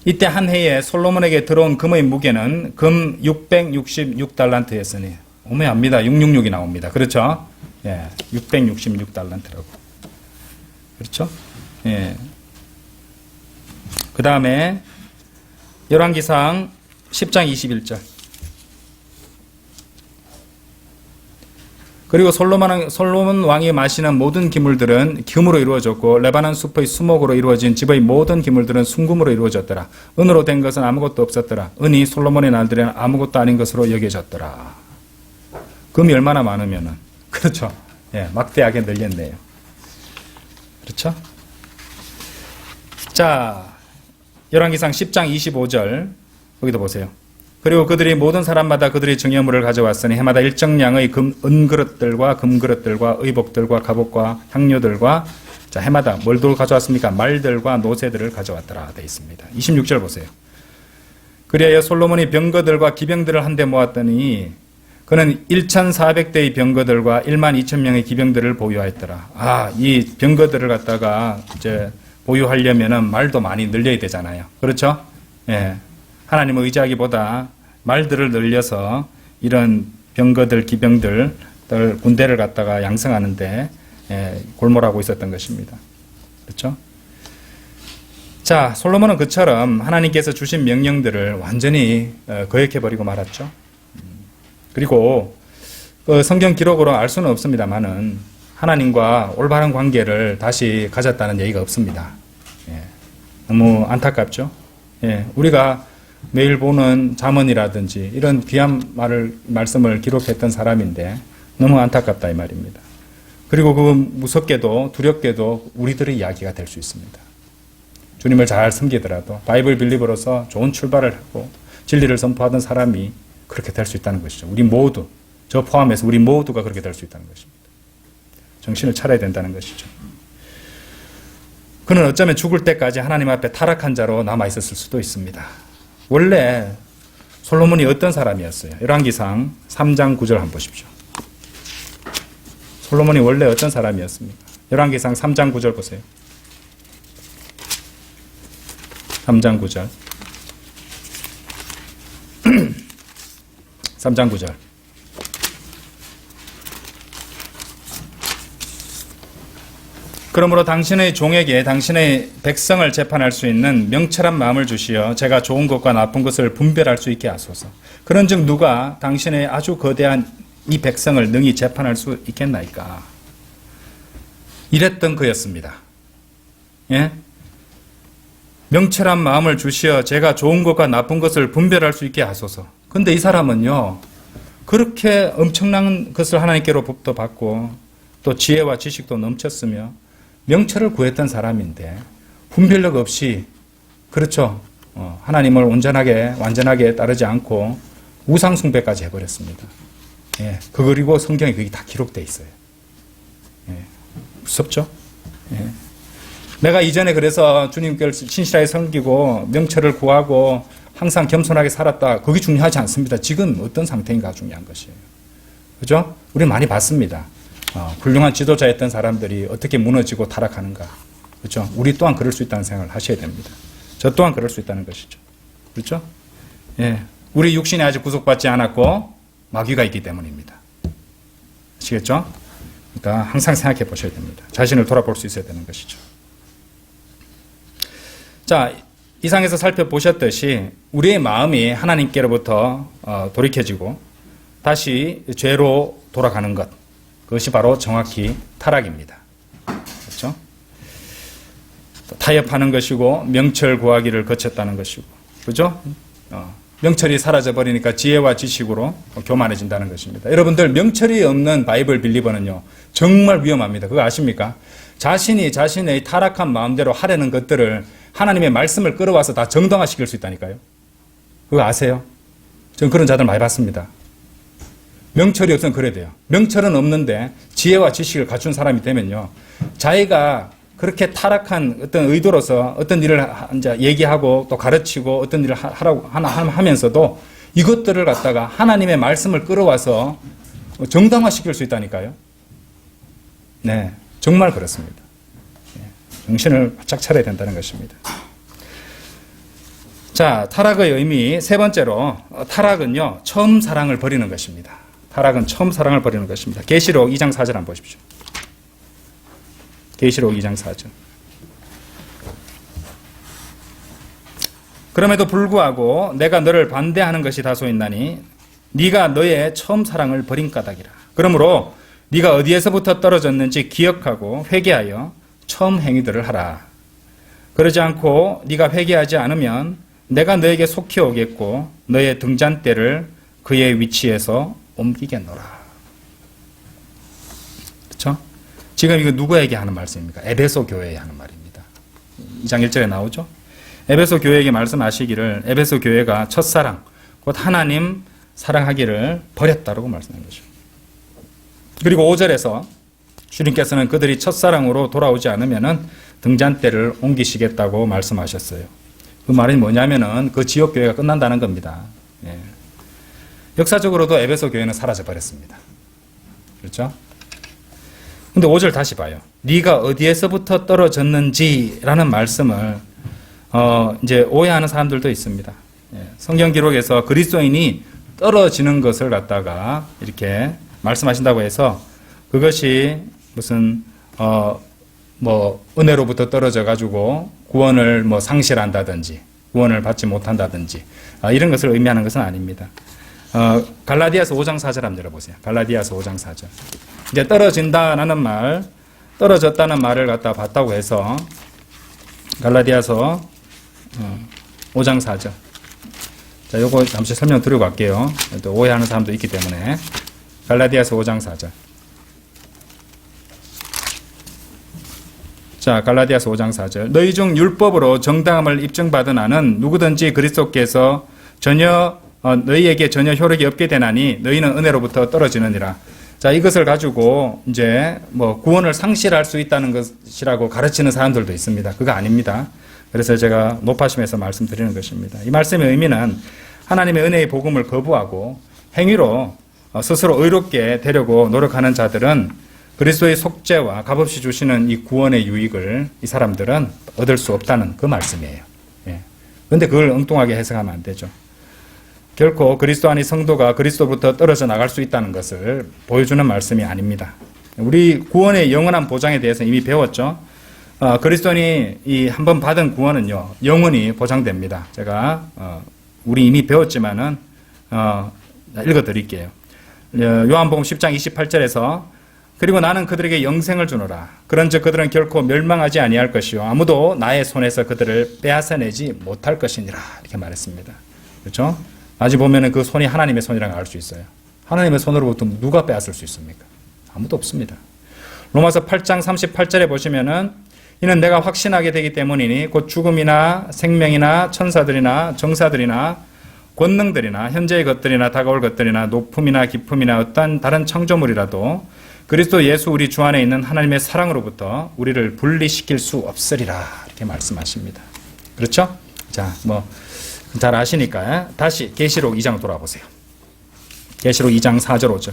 이때 한 해에 솔로몬에게 들어온 금의 무게는 금 666달란트였으니 오매합니다. 666이 나옵니다. 그렇죠? 예, 666달란트라고. 그렇죠? 예. 그 다음에 열왕기상 10장 21절. 그리고 솔로몬 왕이 마시는 모든 기물들은 금으로 이루어졌고 레바논 숲의 수목으로 이루어진 집의 모든 기물들은 순금으로 이루어졌더라. 은으로 된 것은 아무것도 없었더라. 은이 솔로몬의 날들에는 아무것도 아닌 것으로 여겨졌더라. 금이 얼마나 많으면은 그렇죠. 예, 막대하게 늘렸네요. 그렇죠? 자, 열왕기상 10장 25절 거기도 보세요. 그리고 그들이 모든 사람마다 그들의 증여물을 가져왔으니 해마다 일정량의 은그릇들과 금그릇들과 의복들과 갑옷과 향료들과 자, 해마다 뭘 가져왔습니까? 말들과 노새들을 가져왔더라 되어 있습니다. 26절 보세요. 그리하여 솔로몬이 병거들과 기병들을 한데 모았더니 그는 1,400대의 병거들과 1만 2천 명의 기병들을 보유하였더라. 아, 이 병거들을 갖다가 이제 보유하려면은 말도 많이 늘려야 되잖아요. 그렇죠? 예. 하나님을 의지하기보다 말들을 늘려서 이런 병거들, 기병들, 군대를 갖다가 양성하는데 골몰하고 있었던 것입니다. 그렇죠? 자, 솔로몬은 그처럼 하나님께서 주신 명령들을 완전히 거역해버리고 말았죠. 그리고 그 성경 기록으로 알 수는 없습니다만은 하나님과 올바른 관계를 다시 가졌다는 얘기가 없습니다. 예. 너무 안타깝죠. 예. 우리가 매일 보는 잠언이라든지 이런 귀한 말씀을 기록했던 사람인데 너무 안타깝다 이 말입니다. 그리고 그 무섭게도 두렵게도 우리들의 이야기가 될 수 있습니다. 주님을 잘 섬기더라도 바이블 빌리버로서 좋은 출발을 하고 진리를 선포하던 사람이 그렇게 될 수 있다는 것이죠. 우리 모두, 저 포함해서 우리 모두가 그렇게 될 수 있다는 것입니다. 정신을 차려야 된다는 것이죠. 그는 어쩌면 죽을 때까지 하나님 앞에 타락한 자로 남아 있었을 수도 있습니다. 원래 솔로몬이 어떤 사람이었어요? 열왕기상 3장 9절 한번 보십시오. 솔로몬이 원래 어떤 사람이었습니까? 열왕기상 3장 9절 보세요. 3장 9절. 3장 9절. 그러므로 당신의 종에게 당신의 백성을 재판할 수 있는 명철한 마음을 주시어 제가 좋은 것과 나쁜 것을 분별할 수 있게 하소서. 그런즉 누가 당신의 아주 거대한 이 백성을 능히 재판할 수 있겠나이까? 이랬던 그였습니다. 예? 명철한 마음을 주시어 제가 좋은 것과 나쁜 것을 분별할 수 있게 하소서. 근데 이 사람은요, 그렇게 엄청난 것을 하나님께로부터 받고 또 지혜와 지식도 넘쳤으며 명철을 구했던 사람인데 분별력 없이, 그렇죠, 하나님을 온전하게 완전하게 따르지 않고 우상숭배까지 해버렸습니다. 예, 그리고 성경에 그게 다 기록되어 있어요. 예, 무섭죠? 예. 내가 이전에 그래서 주님께를 신실하게 섬기고 명철을 구하고 항상 겸손하게 살았다. 그게 중요하지 않습니다. 지금 어떤 상태인가 중요한 것이에요. 그죠? 우리 많이 봤습니다. 훌륭한 지도자였던 사람들이 어떻게 무너지고 타락하는가. 그렇죠? 우리 또한 그럴 수 있다는 생각을 하셔야 됩니다. 저 또한 그럴 수 있다는 것이죠. 그렇죠? 예. 우리 육신이 아직 구속받지 않았고 마귀가 있기 때문입니다. 아시겠죠? 그러니까 항상 생각해 보셔야 됩니다. 자신을 돌아볼 수 있어야 되는 것이죠. 자, 이상에서 살펴보셨듯이 우리의 마음이 하나님께로부터 돌이켜지고 다시 죄로 돌아가는 것, 그것이 바로 정확히 타락입니다. 그렇죠? 타협하는 것이고 명철 구하기를 거쳤다는 것이고, 그렇죠? 명철이 사라져버리니까 지혜와 지식으로 교만해진다는 것입니다. 여러분들, 명철이 없는 바이블 빌리버는요 정말 위험합니다. 그거 아십니까? 자신이 자신의 타락한 마음대로 하려는 것들을 하나님의 말씀을 끌어와서 다 정당화시킬 수 있다니까요. 그거 아세요? 저는 그런 자들 많이 봤습니다. 명철이 없으면 그래야 돼요. 명철은 없는데 지혜와 지식을 갖춘 사람이 되면요, 자기가 그렇게 타락한 어떤 의도로서 어떤 일을 이제 얘기하고 또 가르치고 어떤 일을 하라고 하면서도 이것들을 갖다가 하나님의 말씀을 끌어와서 정당화시킬 수 있다니까요. 네, 정말 그렇습니다. 정신을 바짝 차려야 된다는 것입니다. 자, 타락의 의미 세 번째로, 타락은요 처음 사랑을 버리는 것입니다. 타락은 처음 사랑을 버리는 것입니다. 계시록 2장 4절 한번 보십시오. 계시록 2장 4절. 그럼에도 불구하고 내가 너를 반대하는 것이 다소 있나니 네가 너의 처음 사랑을 버린 까닭이라. 그러므로 네가 어디에서부터 떨어졌는지 기억하고 회개하여 처음 행위들을 하라. 그러지 않고 네가 회개하지 않으면 내가 너에게 속히 오겠고 너의 등잔대를 그의 위치에서 옮기겠노라. 그렇죠? 지금 이거 누구에게 하는 말씀입니까? 에베소 교회에 하는 말입니다. 2장 1절에 나오죠? 에베소 교회에게 말씀하시기를 에베소 교회가 첫사랑, 곧 하나님 사랑하기를 버렸다라고 말씀한 거죠. 그리고 5절에서 주님께서는 그들이 첫사랑으로 돌아오지 않으면은 등잔대를 옮기시겠다고 말씀하셨어요. 그 말이 뭐냐면은 그 지옥교회가 끝난다는 겁니다. 예. 역사적으로도 에베소 교회는 사라져 버렸습니다. 그렇죠? 근데 5절 다시 봐요. 네가 어디에서부터 떨어졌는지라는 말씀을 이제 오해하는 사람들도 있습니다. 성경 기록에서 그리스도인이 떨어지는 것을 갖다가 이렇게 말씀하신다고 해서 그것이 무슨 뭐 은혜로부터 떨어져 가지고 구원을 뭐 상실한다든지 구원을 받지 못한다든지 이런 것을 의미하는 것은 아닙니다. 갈라디아서 5장 4절 한번 열어보세요. 갈라디아서 5장 4절. 이제 떨어진다라는 말, 떨어졌다는 말을 갖다 봤다고 해서 갈라디아서 5장 4절. 자, 요거 잠시 설명 드리고 갈게요. 또 오해하는 사람도 있기 때문에. 갈라디아서 5장 4절. 자, 갈라디아서 5장 4절. 너희 중 율법으로 정당함을 입증받은 아는 누구든지 그리스도께서 너희에게 전혀 효력이 없게 되나니 너희는 은혜로부터 떨어지느니라. 자, 이것을 가지고 이제 뭐 구원을 상실할 수 있다는 것이라고 가르치는 사람들도 있습니다. 그거 아닙니다. 그래서 제가 높아심에서 말씀드리는 것입니다. 이 말씀의 의미는 하나님의 은혜의 복음을 거부하고 행위로 스스로 의롭게 되려고 노력하는 자들은 그리스도의 속죄와 값없이 주시는 이 구원의 유익을 이 사람들은 얻을 수 없다는 그 말씀이에요. 그런데 그걸 엉뚱하게 해석하면 안 되죠. 결코 그리스도 안의 성도가 그리스도부터 떨어져 나갈 수 있다는 것을 보여주는 말씀이 아닙니다. 우리 구원의 영원한 보장에 대해서 이미 배웠죠. 그리스도인이 이 한번 받은 구원은요, 영원히 보장됩니다. 제가 우리 이미 배웠지만은 읽어드릴게요. 요한복음 10장 28절에서 그리고 나는 그들에게 영생을 주노라. 그런즉 그들은 결코 멸망하지 아니할 것이요 아무도 나의 손에서 그들을 빼앗아내지 못할 것이니라. 이렇게 말했습니다. 그렇죠? 아직 보면은 그 손이 하나님의 손이라는 걸 알 수 있어요. 하나님의 손으로부터 누가 빼앗을 수 있습니까? 아무도 없습니다. 로마서 8장 38절에 보시면은 이는 내가 확신하게 되기 때문이니 곧 죽음이나 생명이나 천사들이나 정사들이나 권능들이나 현재의 것들이나 다가올 것들이나 높음이나 깊음이나 어떠한 다른 창조물이라도 그리스도 예수 우리 주 안에 있는 하나님의 사랑으로부터 우리를 분리시킬 수 없으리라. 이렇게 말씀하십니다. 그렇죠? 자, 뭐 잘 아시니까 다시 계시록 2장 돌아보세요. 계시록 2장 4절 5절.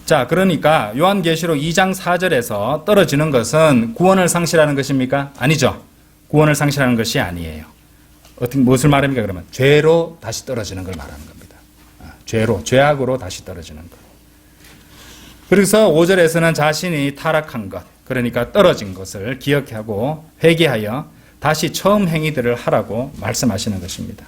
자, 그러니까 요한계시록 2장 4절에서 떨어지는 것은 구원을 상실하는 것입니까? 아니죠. 구원을 상실하는 것이 아니에요. 무엇을 말합니까? 그러면 죄로 다시 떨어지는 걸 말하는 겁니다. 죄악으로 다시 떨어지는 것. 그래서 5절에서는 자신이 타락한 것, 그러니까 떨어진 것을 기억하고 회개하여 다시 처음 행위들을 하라고 말씀하시는 것입니다.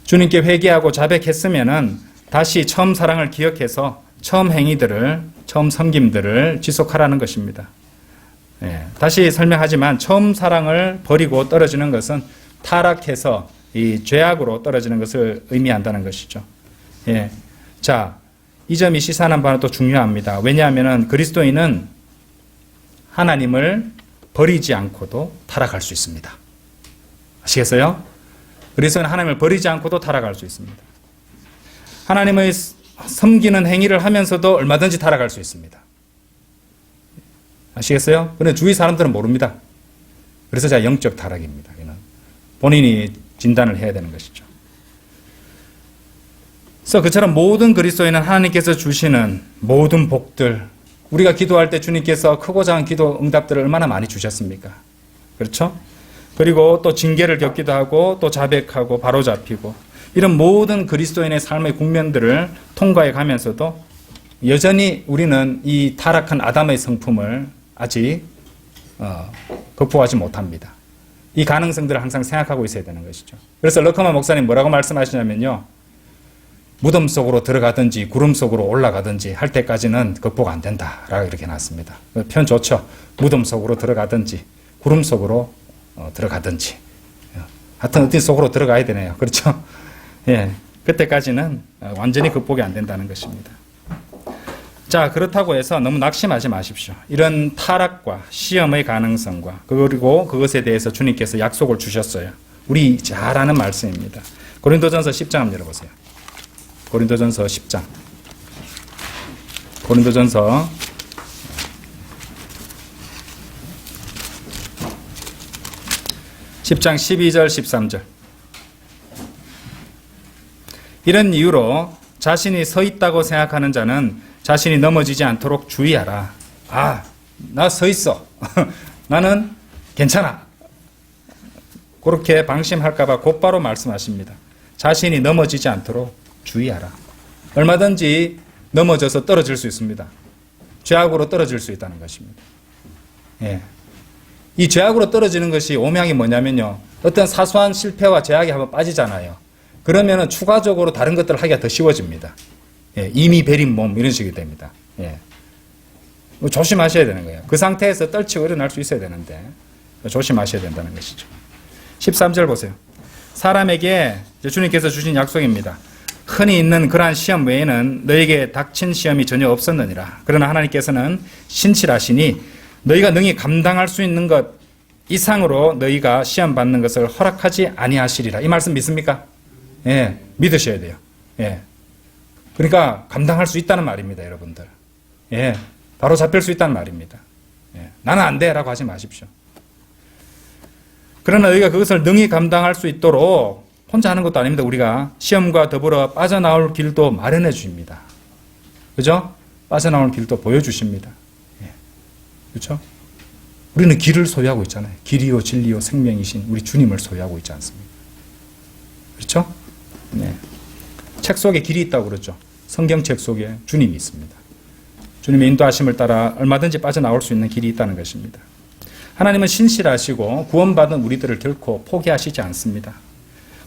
주님께 회개하고 자백했으면은 다시 처음 사랑을 기억해서 처음 행위들을, 처음 섬김들을 지속하라는 것입니다. 다시 설명하지만 처음 사랑을 버리고 떨어지는 것은 타락해서 이 죄악으로 떨어지는 것을 의미한다는 것이죠. 자, 이 점이 시사하는 바는 또 중요합니다. 왜냐하면 그리스도인은 하나님을 버리지 않고도 타락할 수 있습니다. 아시겠어요? 그리스도는 하나님을 버리지 않고도 타락할 수 있습니다. 하나님의 섬기는 행위를 하면서도 얼마든지 타락할 수 있습니다. 아시겠어요? 그런데 주위 사람들은 모릅니다. 그래서 제가 영적 타락입니다. 본인이 진단을 해야 되는 것이죠. 그래서 그처럼 모든 그리스도인은 하나님께서 주시는 모든 복들, 우리가 기도할 때 주님께서 크고 작은 기도 응답들을 얼마나 많이 주셨습니까? 그렇죠? 그리고 또 징계를 겪기도 하고 또 자백하고 바로잡히고 이런 모든 그리스도인의 삶의 국면들을 통과해 가면서도 여전히 우리는 이 타락한 아담의 성품을 아직 극복하지 못합니다. 이 가능성들을 항상 생각하고 있어야 되는 것이죠. 그래서 러커만 목사님 뭐라고 말씀하시냐면요. 무덤 속으로 들어가든지 구름 속으로 올라가든지 할 때까지는 극복 안 된다라고 이렇게 놨습니다. 표현 좋죠. 무덤 속으로 들어가든지 구름 속으로 들어가든지 하여튼 어떤 속으로 들어가야 되네요. 그렇죠? 예, 그때까지는 완전히 극복이 안 된다는 것입니다. 자, 그렇다고 해서 너무 낙심하지 마십시오. 이런 타락과 시험의 가능성과 그리고 그것에 대해서 주님께서 약속을 주셨어요. 우리 잘 아는 말씀입니다. 고린도전서 10장 한번 열어보세요. 고린도전서 10장. 고린도전서 10장 12절 13절. 이런 이유로 자신이 서 있다고 생각하는 자는 자신이 넘어지지 않도록 주의하라. 아, 나 서 있어. 나는 괜찮아. 그렇게 방심할까봐 곧바로 말씀하십니다. 자신이 넘어지지 않도록 주의하라. 얼마든지 넘어져서 떨어질 수 있습니다. 죄악으로 떨어질 수 있다는 것입니다. 예. 이 죄악으로 떨어지는 것이 오명이 뭐냐면요. 어떤 사소한 실패와 죄악에 한번 빠지잖아요. 그러면은 추가적으로 다른 것들을 하기가 더 쉬워집니다. 예. 이미 베린 몸 이런 식이 됩니다. 예. 조심하셔야 되는 거예요. 그 상태에서 떨치고 일어날 수 있어야 되는데 조심하셔야 된다는 것이죠. 13절 보세요. 사람에게 주님께서 주신 약속입니다. 흔히 있는 그러한 시험 외에는 너에게 닥친 시험이 전혀 없었느니라. 그러나 하나님께서는 신실하시니 너희가 능히 감당할 수 있는 것 이상으로 너희가 시험 받는 것을 허락하지 아니하시리라. 이 말씀 믿습니까? 예, 믿으셔야 돼요. 예. 그러니까 감당할 수 있다는 말입니다, 여러분들. 예, 바로 잡힐 수 있다는 말입니다. 예, 나는 안 돼라고 하지 마십시오. 그러나 너희가 그것을 능히 감당할 수 있도록 혼자 하는 것도 아닙니다. 우리가 시험과 더불어 빠져나올 길도 마련해 주십니다. 그죠? 빠져나올 길도 보여주십니다. 예. 그렇죠? 우리는 길을 소유하고 있잖아요. 길이요 진리요 생명이신 우리 주님을 소유하고 있지 않습니까? 그렇죠? 네. 책 속에 길이 있다고 그러죠. 성경책 속에 주님이 있습니다. 주님의 인도하심을 따라 얼마든지 빠져나올 수 있는 길이 있다는 것입니다. 하나님은 신실하시고 구원받은 우리들을 결코 포기하시지 않습니다.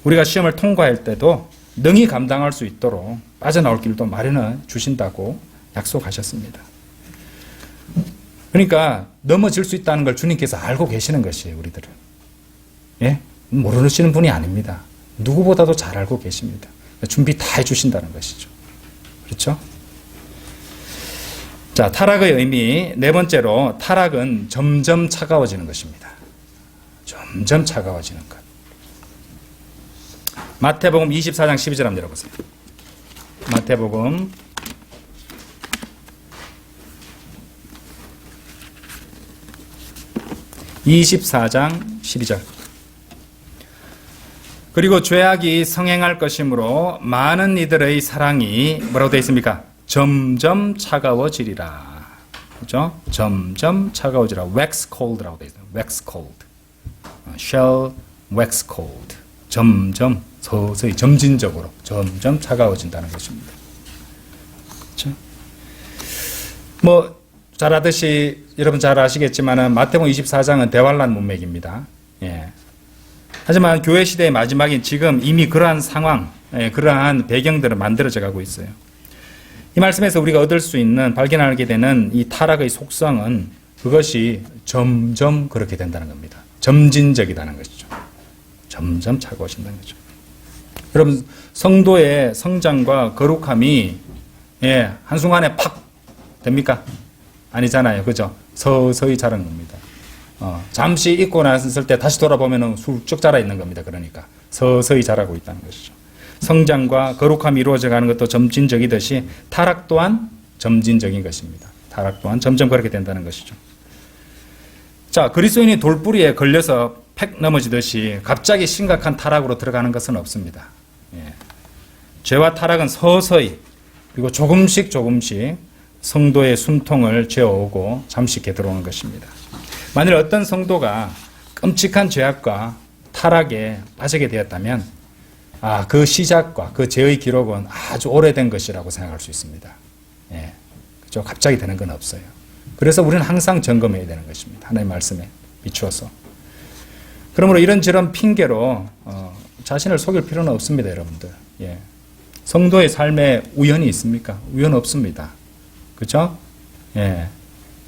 우리가 시험을 통과할 때도 능히 감당할 수 있도록 빠져나올 길도 마련해 주신다고 약속하셨습니다. 그러니까 넘어질 수 있다는 걸 주님께서 알고 계시는 것이에요, 우리들은. 예? 모르시는 분이 아닙니다. 누구보다도 잘 알고 계십니다. 준비 다 해주신다는 것이죠. 그렇죠? 자, 타락의 의미 네 번째로 타락은 점점 차가워지는 것입니다. 점점 차가워지는 것. 마태복음 24장 12절 한번 열어보세요. 마태복음 24장 12절. 그리고 죄악이 성행할 것이므로 많은 이들의 사랑이 뭐라고 되어 있습니까? 점점 차가워지리라. 그죠? 점점 차가워지리라. wax cold라고 되어 있어요. wax cold. shall wax cold. 점점 서서히 점진적으로 점점 차가워진다는 것입니다. 그렇죠? 뭐 잘 아듯이 여러분 잘 아시겠지만 마태복음 24장은 대환란 문맥입니다. 예. 하지만 교회 시대의 마지막인 지금 이미 그러한 상황, 그러한 배경들은 만들어져 가고 있어요. 이 말씀에서 우리가 얻을 수 있는 발견하게 되는 이 타락의 속성은 그것이 점점 그렇게 된다는 겁니다. 점진적이라는 것이죠. 점점 차가워진다는 거죠. 여러분 성도의 성장과 거룩함이 한순간에 팍 됩니까? 아니잖아요. 그죠? 서서히 자라는 겁니다. 잠시 잊고 났을 때 다시 돌아보면 훌쩍 자라 있는 겁니다. 그러니까 서서히 자라고 있다는 것이죠. 성장과 거룩함이 이루어져 가는 것도 점진적이듯이 타락 또한 점진적인 것입니다. 타락 또한 점점 그렇게 된다는 것이죠. 자, 그리스도인이 돌뿌리에 걸려서 팩 넘어지듯이 갑자기 심각한 타락으로 들어가는 것은 없습니다. 예. 죄와 타락은 서서히 그리고 조금씩 성도의 숨통을 죄어오고 잠식해 들어오는 것입니다. 만일 어떤 성도가 끔찍한 죄악과 타락에 빠지게 되었다면 그 시작과 그 죄의 기록은 아주 오래된 것이라고 생각할 수 있습니다. 예. 그렇죠? 갑자기 되는 건 없어요. 그래서 우리는 항상 점검해야 되는 것입니다. 하나님의 말씀에 비추어서. 그러므로 이런저런 핑계로 자신을 속일 필요는 없습니다, 여러분들. 예. 성도의 삶에 우연이 있습니까? 우연 없습니다. 그렇죠? 예.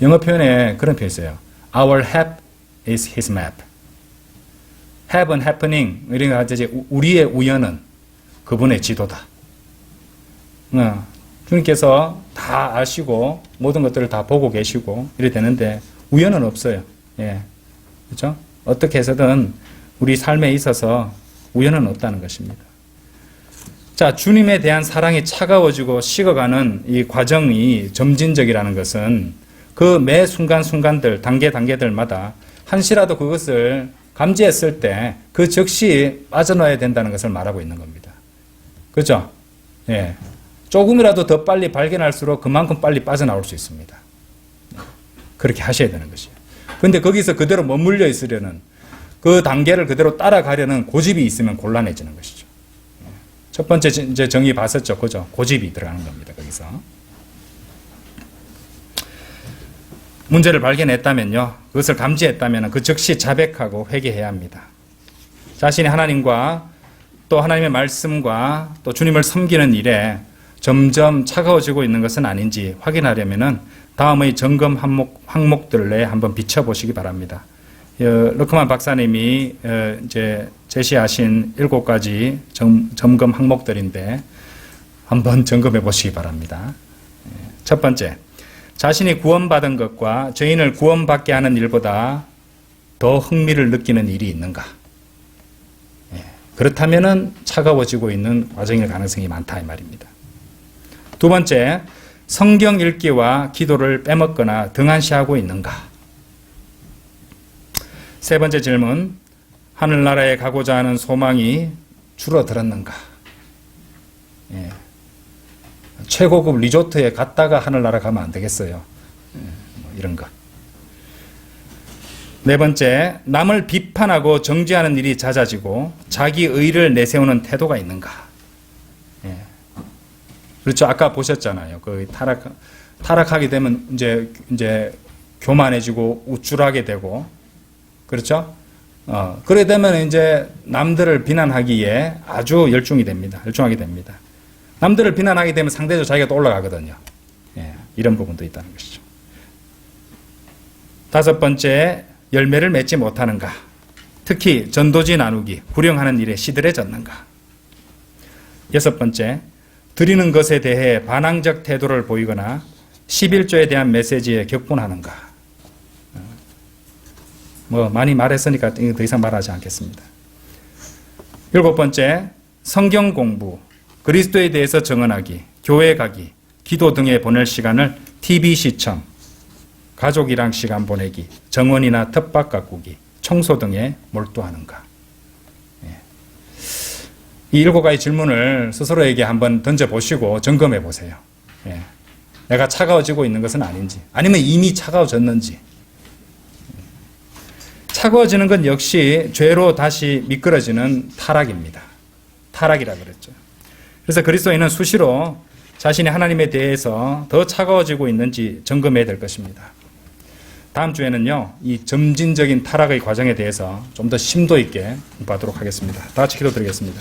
영어 표현에 그런 표현이 있어요. Our hap is his map. have은 happening, 이런 거 하듯이 우리의 우연은 그분의 지도다. 주님께서 다 아시고 모든 것들을 다 보고 계시고 이래 되는데 우연은 없어요. 예. 그렇죠? 어떻게 해서든 우리 삶에 있어서 우연은 없다는 것입니다. 자, 주님에 대한 사랑이 차가워지고 식어가는 이 과정이 점진적이라는 것은 그 매 순간순간들, 단계들마다 한시라도 그것을 감지했을 때 그 즉시 빠져나와야 된다는 것을 말하고 있는 겁니다. 그렇죠? 예. 조금이라도 더 빨리 발견할수록 그만큼 빨리 빠져나올 수 있습니다. 그렇게 하셔야 되는 것이에요. 근데 거기서 그대로 머물러 있으려는 그 단계를 그대로 따라가려는 고집이 있으면 곤란해지는 것이죠. 첫 번째 이제 정의 봤었죠. 그죠? 고집이 들어가는 겁니다. 거기서. 문제를 발견했다면요. 그것을 감지했다면 그 즉시 자백하고 회개해야 합니다. 자신이 하나님과 또 하나님의 말씀과 또 주님을 섬기는 일에 점점 차가워지고 있는 것은 아닌지 확인하려면은 다음의 점검 항목들을 내에 한번 비춰보시기 바랍니다. 르크만 박사님이 이제 제시하신 7가지 점검 항목들인데 한번 점검해 보시기 바랍니다. 첫 번째, 자신이 구원받은 것과 죄인을 구원받게 하는 일보다 더 흥미를 느끼는 일이 있는가? 그렇다면은 차가워지고 있는 과정일 가능성이 많다 이 말입니다. 두 번째, 성경 읽기와 기도를 빼먹거나 등한시하고 있는가? 세 번째 질문, 하늘나라에 가고자 하는 소망이 줄어들었는가? 최고급 리조트에 갔다가 하늘나라 가면 안 되겠어요. 이런 것. 네 번째, 남을 비판하고 정죄하는 일이 잦아지고 자기 의를 내세우는 태도가 있는가? 그렇죠. 아까 보셨잖아요. 그 타락하게 되면 이제 교만해지고 우쭐하게 되고, 그렇죠? 그래 되면 이제 남들을 비난하기에 아주 열중하게 됩니다. 남들을 비난하게 되면 상대적으로 자기가 또 올라가거든요. 이런 부분도 있다는 것이죠. 다섯 번째, 열매를 맺지 못하는가? 특히 전도지 나누기, 구령하는 일에 시들해졌는가? 여섯 번째, 드리는 것에 대해 반항적 태도를 보이거나 11조에 대한 메시지에 격분하는가? 많이 말했으니까 더 이상 말하지 않겠습니다. 일곱 번째, 성경 공부, 그리스도에 대해서 정언하기, 교회 가기, 기도 등에 보낼 시간을 TV 시청, 가족이랑 시간 보내기, 정원이나 텃밭 가꾸기, 청소 등에 몰두하는가? 이 7가지 질문을 스스로에게 한번 던져보시고 점검해 보세요. 내가 차가워지고 있는 것은 아닌지, 아니면 이미 차가워졌는지. 차가워지는 건 역시 죄로 다시 미끄러지는 타락입니다. 타락이라 그랬죠. 그래서 그리스도인은 수시로 자신이 하나님에 대해서 더 차가워지고 있는지 점검해야 될 것입니다. 다음 주에는요, 이 점진적인 타락의 과정에 대해서 좀 더 심도 있게 공부하도록 하겠습니다. 다 같이 기도드리겠습니다.